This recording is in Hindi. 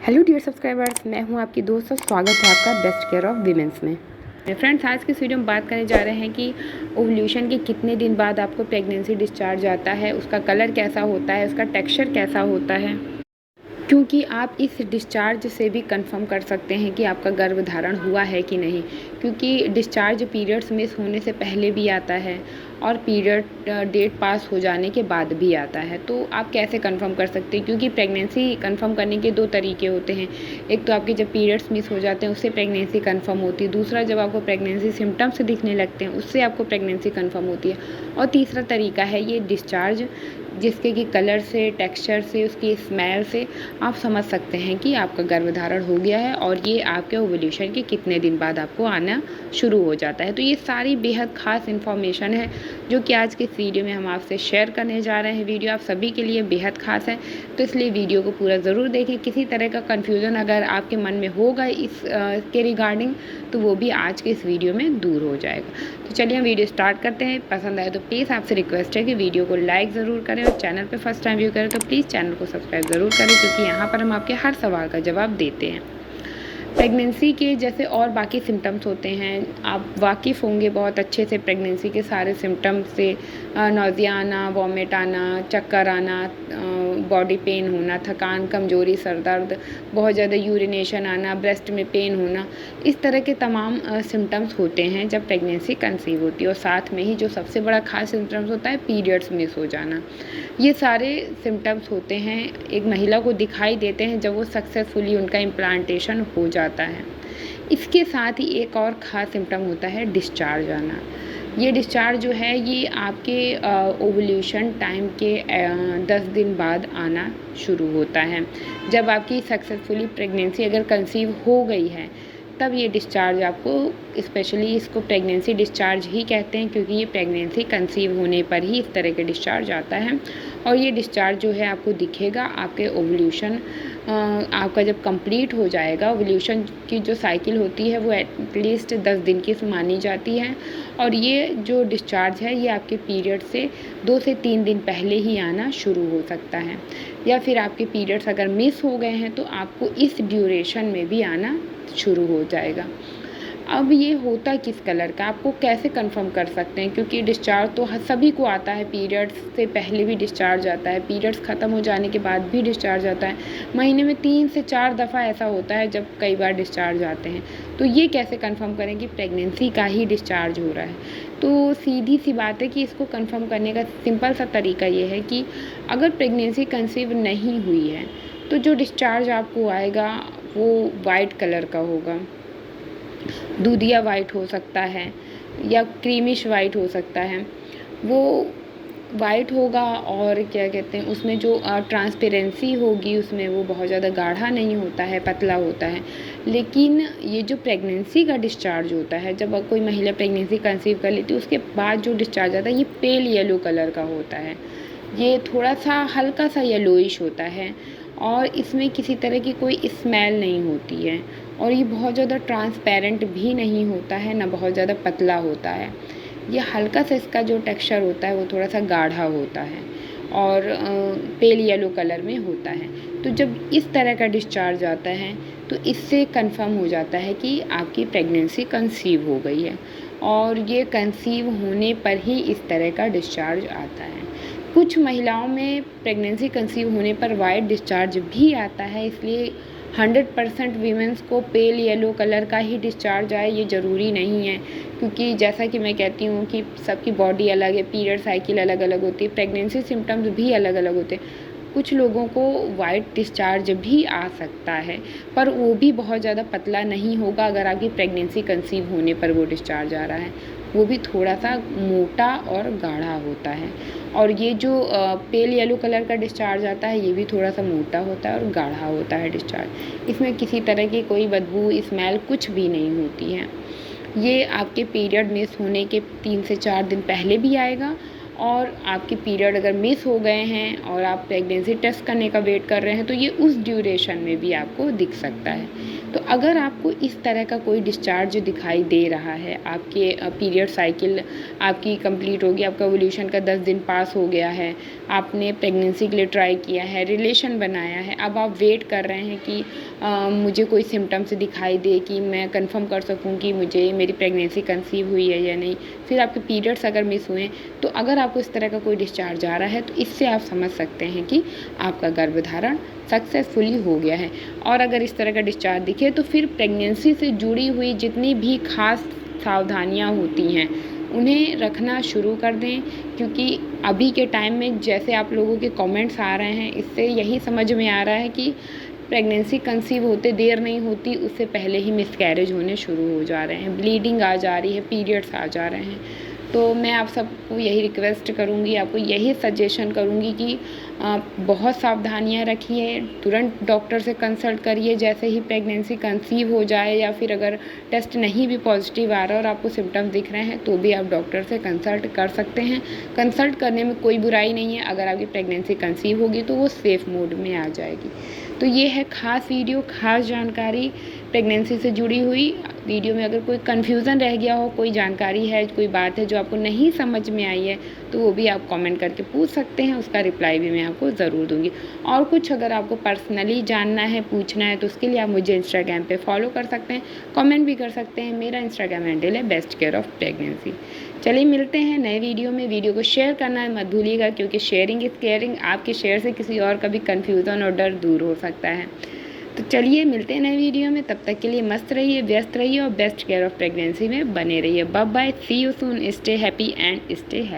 हेलो डियर सब्सक्राइबर्स, मैं हूं आपकी दोस्त और स्वागत है आपका बेस्ट केयर ऑफ वीमेंस में। फ्रेंड्स, आज की इस वीडियो में बात करने जा रहे हैं कि ओव्यूलेशन के कितने दिन बाद आपको प्रेगनेंसी डिस्चार्ज आता है, उसका कलर कैसा होता है, उसका टेक्सचर कैसा होता है, क्योंकि आप इस डिस्चार्ज से भी कंफर्म कर सकते हैं कि आपका गर्भधारण हुआ है कि नहीं। क्योंकि डिस्चार्ज पीरियड्स मिस होने से पहले भी आता है और पीरियड डेट पास हो जाने के बाद भी आता है। तो आप कैसे कंफर्म कर सकते हैं, क्योंकि प्रेगनेंसी कंफर्म करने के दो तरीके होते हैं। एक तो आपके जब पीरियड्स मिस हो जाते हैं उससे प्रेगनेंसी कंफर्म होती है, दूसरा जब आपको प्रेगनेंसी सिम्टम्स दिखने लगते हैं उससे आपको प्रेगनेंसी कंफर्म होती है, और तीसरा तरीका है ये डिस्चार्ज, जिसके कि कलर से, टेक्सचर से, उसकी स्मेल से आप समझ सकते हैं कि आपका गर्भधारण हो गया है और ये आपके ओव्यूलेशन के कितने दिन बाद आपको आना शुरू हो जाता है। तो ये सारी बेहद ख़ास इन्फॉर्मेशन है जो कि आज के इस वीडियो में हम आपसे शेयर करने जा रहे हैं। वीडियो आप सभी के लिए बेहद ख़ास है, तो इसलिए वीडियो को पूरा ज़रूर देखें। किसी तरह का कन्फ्यूज़न अगर आपके मन में होगा इस के रिगार्डिंग, तो वो भी आज के इस वीडियो में दूर हो जाएगा। तो चलिए हम वीडियो स्टार्ट करते हैं। पसंद आए तो प्लीज़ आपसे रिक्वेस्ट है कि वीडियो को लाइक ज़रूर करें, और चैनल पे फर्स्ट टाइम व्यू करें तो प्लीज़ चैनल को सब्सक्राइब ज़रूर करें, क्योंकि यहाँ पर हम आपके हर सवाल का जवाब देते हैं। प्रेगनेंसी के जैसे और बाकी सिम्टम्स होते हैं, आप वाकिफ़ होंगे बहुत अच्छे से प्रेगनेंसी के सारे सिम्टम्स से। नौज़िया आना, वॉमिट आना, चक्कर आना, बॉडी पेन होना, थकान, कमज़ोरी, सर दर्द, बहुत ज़्यादा यूरिनेशन आना, ब्रेस्ट में पेन होना, इस तरह के तमाम सिम्टम्स होते हैं जब प्रेगनेंसी कंसीव होती है। और साथ में ही जो सबसे बड़ा ख़ास सिम्टम्स होता है, पीरियड्स मिस हो जाना। ये सारे सिम्टम्स होते हैं, एक महिला को दिखाई देते हैं जब वो सक्सेसफुली उनका इम्प्लांटेशन हो जाता है। इसके साथ ही एक और ख़ास सिम्टम होता है डिस्चार्ज आना। ये डिस्चार्ज जो है ये आपके ओव्यूलेशन टाइम के 10 दिन बाद आना शुरू होता है। जब आपकी सक्सेसफुली प्रेगनेंसी अगर कंसीव हो गई है, तब ये डिस्चार्ज आपको, स्पेशली इसको प्रेगनेंसी डिस्चार्ज ही कहते हैं, क्योंकि ये प्रेगनेंसी कंसीव होने पर ही इस तरह का डिस्चार्ज आता है। और ये डिस्चार्ज जो है आपको दिखेगा आपके ओव्यूलेशन आपका जब कंप्लीट हो जाएगा। ओव्यूलेशन की जो साइकिल होती है वो एटलीस्ट 10 दिन की मानी जाती है, और ये जो डिस्चार्ज है ये आपके पीरियड से 2 से 3 दिन पहले ही आना शुरू हो सकता है, या फिर आपके पीरियड्स अगर मिस हो गए हैं तो आपको इस ड्यूरेशन में भी आना शुरू हो जाएगा। अब ये होता किस कलर का, आपको कैसे कंफर्म कर सकते हैं, क्योंकि डिस्चार्ज तो सभी को आता है। पीरियड्स से पहले भी डिस्चार्ज आता है, पीरियड्स ख़त्म हो जाने के बाद भी डिस्चार्ज आता है। महीने में 3 से 4 दफ़ा ऐसा होता है जब कई बार डिस्चार्ज आते हैं। तो ये कैसे कंफर्म करें कि प्रेगनेंसी का ही डिस्चार्ज हो रहा है। तो सीधी सी बात है कि इसको कंफर्म करने का सिंपल सा तरीका ये है कि अगर प्रेगनेंसी कंसीव नहीं हुई है तो जो डिस्चार्ज आपको आएगा वो वाइट कलर का होगा। दूधिया वाइट हो सकता है या क्रीमिश वाइट हो सकता है। वो वाइट होगा, और क्या कहते हैं, उसमें जो ट्रांसपेरेंसी होगी उसमें वो बहुत ज़्यादा गाढ़ा नहीं होता है, पतला होता है। लेकिन ये जो प्रेगनेंसी का डिस्चार्ज होता है, जब कोई महिला प्रेगनेंसी कंसीव कर लेती है उसके बाद जो डिस्चार्ज आता है, ये पेल येलो कलर का होता है। ये थोड़ा सा हल्का सा येलोइश होता है, और इसमें किसी तरह की कोई स्मेल नहीं होती है, और ये बहुत ज़्यादा ट्रांसपेरेंट भी नहीं होता है, ना बहुत ज़्यादा पतला होता है। ये हल्का सा इसका जो टेक्सचर होता है वो थोड़ा सा गाढ़ा होता है और पेल येलो कलर में होता है। तो जब इस तरह का डिस्चार्ज आता है तो इससे कंफर्म हो जाता है कि आपकी प्रेगनेंसी कंसीव हो गई है, और ये कंसीव होने पर ही इस तरह का डिस्चार्ज आता है। कुछ महिलाओं में प्रेगनेंसी कंसीव होने पर वाइट डिस्चार्ज भी आता है, इसलिए 100% वीमेंस को पेल येलो कलर का ही डिस्चार्ज आए ये ज़रूरी नहीं है। क्योंकि जैसा कि मैं कहती हूँ कि सबकी बॉडी अलग है, पीरियड साइकिल अलग अलग होती है, प्रेगनेंसी सिम्टम्स भी अलग अलग होते हैं। कुछ लोगों को वाइट डिस्चार्ज भी आ सकता है, पर वो भी बहुत ज़्यादा पतला नहीं होगा। अगर आपकी प्रेगनेंसी कंसीव होने पर वो डिस्चार्ज आ रहा है, वो भी थोड़ा सा मोटा और गाढ़ा होता है। और ये जो पेल येलो कलर का डिस्चार्ज आता है ये भी थोड़ा सा मोटा होता है और गाढ़ा होता है डिस्चार्ज। इसमें किसी तरह की कोई बदबू, स्मेल कुछ भी नहीं होती है। ये आपके पीरियड मिस होने के 3 से 4 दिन पहले भी आएगा, और आपके पीरियड अगर मिस हो गए हैं और आप प्रेगनेंसी टेस्ट करने का वेट कर रहे हैं तो ये उस ड्यूरेशन में भी आपको दिख सकता है। तो अगर आपको इस तरह का कोई डिस्चार्ज दिखाई दे रहा है, आपके पीरियड साइकिल आपकी कंप्लीट होगी, आपका ओव्यूलेशन का 10 दिन पास हो गया है, आपने प्रेगनेंसी के लिए ट्राई किया है, रिलेशन बनाया है, अब आप वेट कर रहे हैं कि मुझे कोई सिम्टम्स दिखाई दे कि मैं कंफर्म कर सकूं कि मुझे मेरी प्रेगनेंसी कंसीव हुई है या नहीं, फिर आपके पीरियड्स अगर मिस हुए, तो अगर आपको इस तरह का कोई डिस्चार्ज आ रहा है तो इससे आप समझ सकते हैं कि आपका गर्भधारण सक्सेसफुली हो गया है। और अगर इस तरह का डिस्चार्ज दिखे तो फिर प्रेगनेंसी से जुड़ी हुई जितनी भी खास सावधानियां होती हैं उन्हें रखना शुरू कर दें, क्योंकि अभी के टाइम में जैसे आप लोगों के कमेंट्स आ रहे हैं, इससे यही समझ में आ रहा है कि प्रेगनेंसी कंसीव होते देर नहीं होती, उससे पहले ही मिसकैरेज होने शुरू हो जा रहे हैं, ब्लीडिंग आ जा रही है, पीरियड्स आ जा रहे हैं। तो मैं आप सबको यही रिक्वेस्ट करूँगी, आपको यही सजेशन करूँगी कि बहुत सावधानियाँ रखिए, तुरंत डॉक्टर से कंसल्ट करिए जैसे ही प्रेगनेंसी कंसीव हो जाए, या फिर अगर टेस्ट नहीं भी पॉजिटिव आ रहा और आपको सिम्टम्स दिख रहे हैं तो भी आप डॉक्टर से कंसल्ट कर सकते हैं। कंसल्ट करने में कोई बुराई नहीं है, अगर आपकी प्रेगनेंसी कंसीव होगी तो वो सेफ़ मोड में आ जाएगी। तो ये है ख़ास वीडियो, ख़ास जानकारी प्रेगनेंसी से जुड़ी हुई। वीडियो में अगर कोई कन्फ्यूज़न रह गया हो, कोई जानकारी है, कोई बात है जो आपको नहीं समझ में आई है, तो वो भी आप कमेंट करके पूछ सकते हैं, उसका रिप्लाई भी मैं आपको ज़रूर दूँगी। और कुछ अगर आपको पर्सनली जानना है, पूछना है, तो उसके लिए आप मुझे इंस्टाग्राम पे फॉलो कर सकते हैं, कमेंट भी कर सकते हैं। मेरा इंस्टाग्राम हैंडल है बेस्ट केयर ऑफ़ प्रेगनेंसी। चलिए मिलते हैं नए वीडियो में। वीडियो को शेयर करना मत भूलिएगा, क्योंकि शेयरिंग इज़ केयरिंग। आपके शेयर से किसी और का भी कन्फ्यूज़न और डर दूर हो सकता है। तो चलिए मिलते हैं नए वीडियो में, तब तक के लिए मस्त रहिए, व्यस्त रहिए और बेस्ट केयर ऑफ़ प्रेगनेंसी में बने रहिए। Bye bye, see you soon, stay happy and stay healthy.